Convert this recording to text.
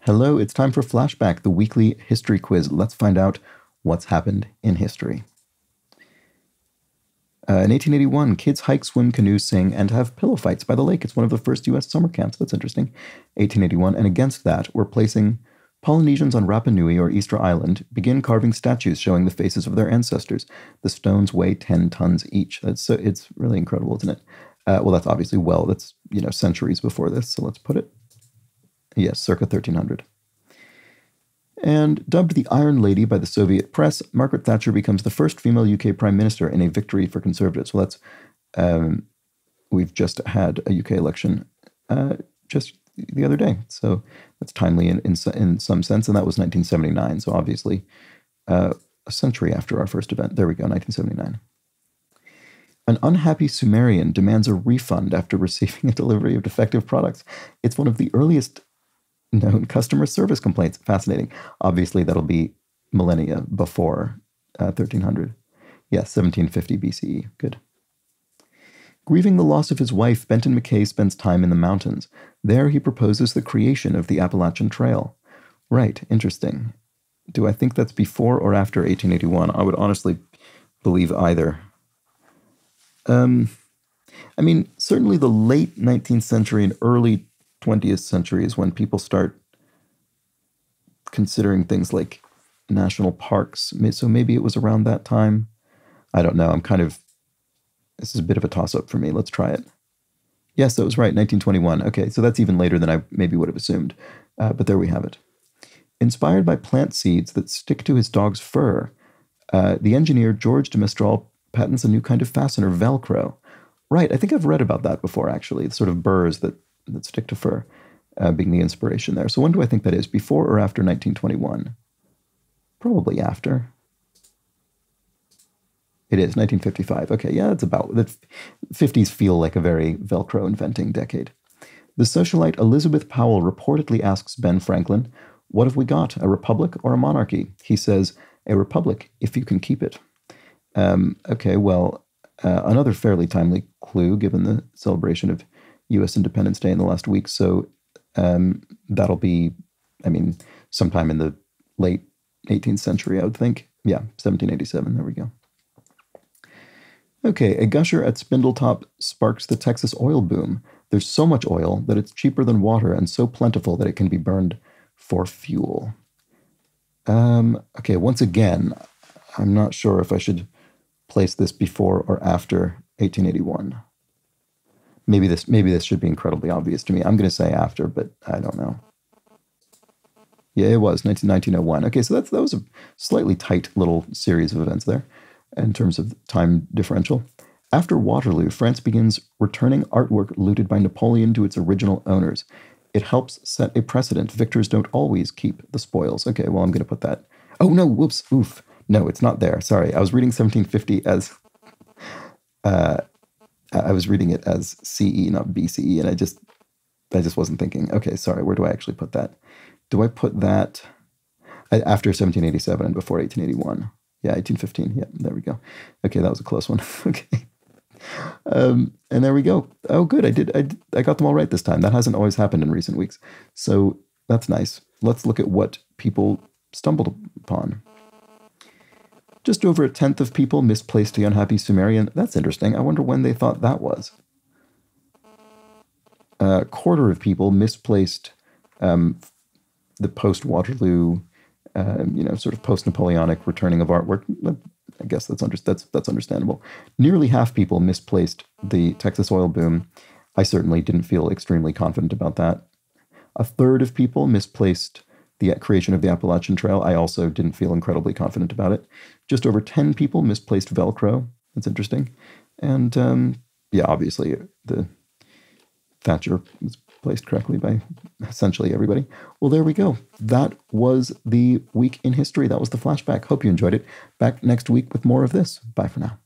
Hello, it's time for Flashback, the weekly history quiz. Let's find out what's happened in history. In 1881, kids hike, swim, canoe, sing, and have pillow fights by the lake. It's one of the first U.S. summer camps. That's interesting. 1881, and against that, we're placing Polynesians on Rapa Nui or Easter Island begin carving statues showing the faces of their ancestors. The stones weigh 10 tons each. It's really incredible, isn't it? Well, that's obviously that's centuries before this. So let's put it. Yes, circa 1300. And dubbed the Iron Lady by the Soviet press, Margaret Thatcher becomes the first female UK Prime Minister in a victory for Conservatives. Well, we've just had a UK election just the other day, so that's timely in some sense, and that was 1979, so obviously a century after our first event. There we go, 1979. An unhappy Sumerian demands a refund after receiving a delivery of defective products. It's one of the earliest known customer service complaints. Fascinating. Obviously, that'll be millennia before 1300. Yes, 1750 BCE. Good. Grieving the loss of his wife, Benton McKay spends time in the mountains. There he proposes the creation of the Appalachian Trail. Right, interesting. Do I think that's before or after 1881? I would honestly believe either. Certainly the late 19th century and early 20th century is when people start considering things like national parks. So maybe it was around that time. I don't know. This is a bit of a toss-up for me. Let's try it. Yes, that was right, 1921. Okay, so that's even later than I maybe would have assumed. But there we have it. Inspired by plant seeds that stick to his dog's fur, the engineer George de Mestral patents a new kind of fastener, Velcro. Right, I think I've read about that before, actually. The sort of burrs that stick to fur being the inspiration there. So when do I think that is? Before or after 1921? Probably after. It is, 1955. Okay, yeah, it's about. The 50s feel like a very Velcro inventing decade. The socialite Elizabeth Powell reportedly asks Ben Franklin, "What have we got, a republic or a monarchy?" He says, "A republic, if you can keep it." Another fairly timely clue given the celebration of U.S. Independence Day in the last week. So that'll be, sometime in the late 18th century, I would think. Yeah, 1787. There we go. Okay, a gusher at Spindletop sparks the Texas oil boom. There's so much oil that it's cheaper than water and so plentiful that it can be burned for fuel. Okay, once again, I'm not sure if I should place this before or after 1881. Maybe this should be incredibly obvious to me. I'm going to say after, but I don't know. Yeah, it was 1901. Okay, so that was a slightly tight little series of events there in terms of time differential. After Waterloo, France begins returning artwork looted by Napoleon to its original owners. It helps set a precedent. Victors don't always keep the spoils. Okay, well, I'm going to put that. Oh, no, whoops, oof. No, it's not there. Sorry, I was reading 1750 as... I was reading it as CE, not BCE, and I just wasn't thinking, okay, sorry, where do I actually put that? Do I put that after 1787 and before 1881? Yeah, 1815. Yeah, there we go. Okay, that was a close one. Okay. And there we go. Oh, good. I got them all right this time. That hasn't always happened in recent weeks. So that's nice. Let's look at what people stumbled upon. Just over a tenth of people misplaced the unhappy Sumerian. That's interesting. I wonder when they thought that was. A quarter of people misplaced the post-Waterloo, sort of post-Napoleonic returning of artwork. I guess that's understandable. Nearly half people misplaced the Texas oil boom. I certainly didn't feel extremely confident about that. A third of people misplaced the creation of the Appalachian Trail. I also didn't feel incredibly confident about it. Just over 10 people misplaced Velcro. That's interesting. And obviously the Thatcher was placed correctly by essentially everybody. Well, there we go. That was the week in history. That was the flashback. Hope you enjoyed it. Back next week with more of this. Bye for now.